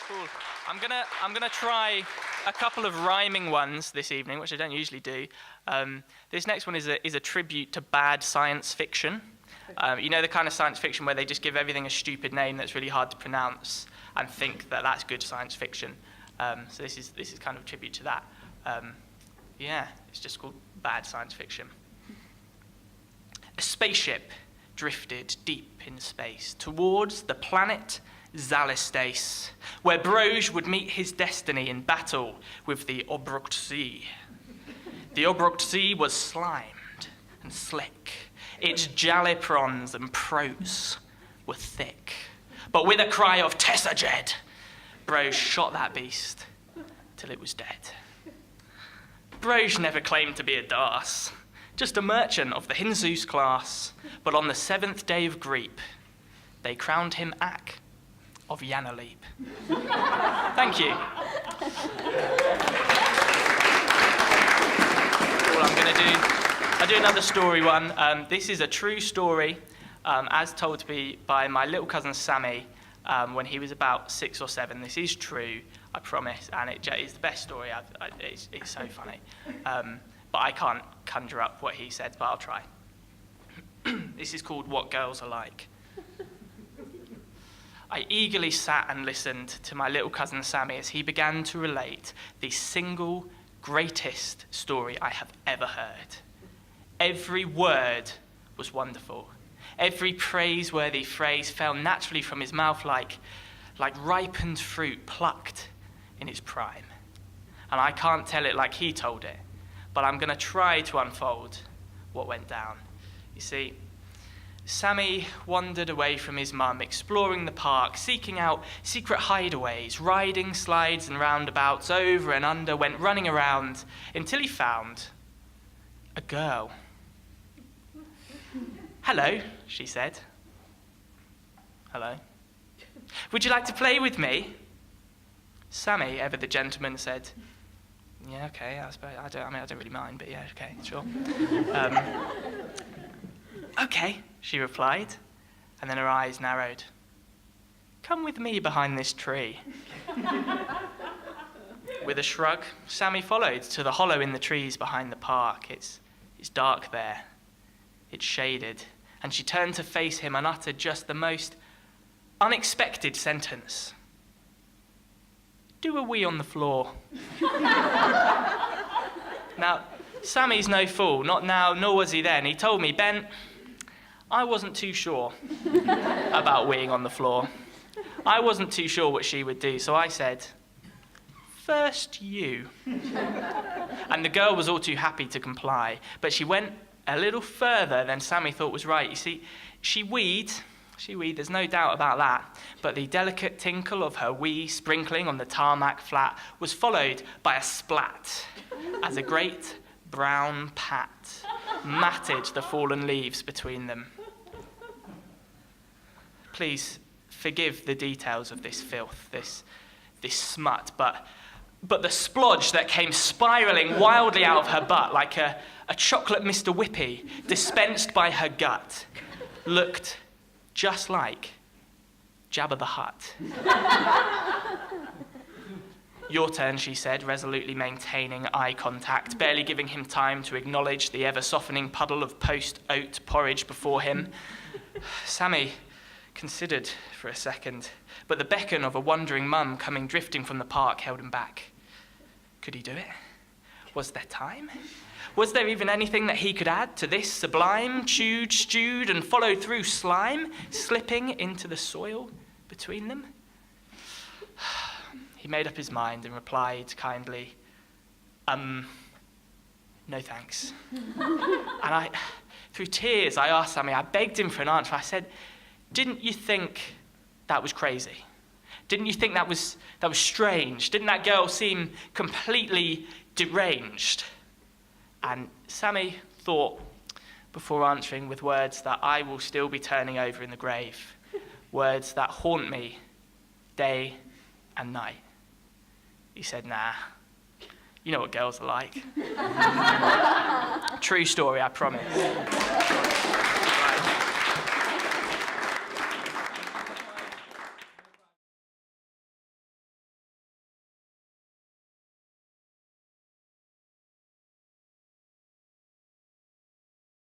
Cool. I'm gonna try a couple of rhyming ones this evening, which I don't usually do. This next one is a tribute to bad science fiction. You know the kind of science fiction where they just give everything a stupid name that's really hard to pronounce and think that that's good science fiction. So this is kind of a tribute to that. Yeah, it's just called bad science fiction. A spaceship drifted deep in space towards the planet Zalistace, where Broge would meet his destiny in battle with the Obruched Sea. The Obruched Sea was slimed and slick. Its jaliprons and protes were thick. But with a cry of Tessajed, Broge shot that beast till it was dead. Broge never claimed to be a Darse, just a merchant of the Hinzus class, but on the 7th day of Greep, they crowned him Ak of Yanaleep. Thank you. All I'm going to do, I'll do another story one. This is a true story, as told to me by my little cousin Sammy when he was about 6 or 7. This is true, I promise, and it is the best story. It's so funny. But I can't conjure up what he said, but I'll try. This is called What Girls Are Like. I eagerly sat and listened to my little cousin Sammy as he began to relate the single greatest story I have ever heard. Every word was wonderful. Every praiseworthy phrase fell naturally from his mouth like ripened fruit plucked in its prime. And I can't tell it like he told it, but I'm going to try to unfold what went down. You see, Sammy wandered away from his mum, exploring the park, seeking out secret hideaways, riding slides and roundabouts, over and under, went running around, until he found a girl. "Hello," she said. "Hello. Would you like to play with me?" Sammy, ever the gentleman, said, "Yeah, okay, I suppose. I don't really mind, but yeah, okay, sure." "Okay," she replied, and then her eyes narrowed. "Come with me behind this tree." With a shrug, Sammy followed to the hollow in the trees behind the park. It's dark there. It's shaded, and she turned to face him and uttered just the most unexpected sentence. "Do a wee on the floor." Now, Sammy's no fool, not now, nor was he then. He told me, "Ben, I wasn't too sure about weeing on the floor. I wasn't too sure what she would do, so I said, 'First you.'" And the girl was all too happy to comply, but she went a little further than Sammy thought was right. You see, she weed, there's no doubt about that, but the delicate tinkle of her wee sprinkling on the tarmac flat was followed by a splat, as a great brown pat matted the fallen leaves between them. Please forgive the details of this filth, this smut, but the splodge that came spiraling wildly out of her butt like a chocolate Mr. Whippy dispensed by her gut looked just like Jabba the Hutt. "Your turn," she said, resolutely maintaining eye contact, barely giving him time to acknowledge the ever-softening puddle of post-oat porridge before him. Sammy considered for a second, but the beckon of a wandering mum coming drifting from the park held him back. Could he do it? Was there time? Was there even anything that he could add to this sublime, chewed, stewed, and followed through slime, slipping into the soil between them? He made up his mind and replied kindly, "No thanks." And through tears, I asked Sammy, I begged him for an answer. I said, "Didn't you think that was crazy? Didn't you think that was strange? Didn't that girl seem completely deranged?" And Sammy thought before answering with words that I will still be turning over in the grave, words that haunt me day and night. He said, "Nah, you know what girls are like." True story, I promise.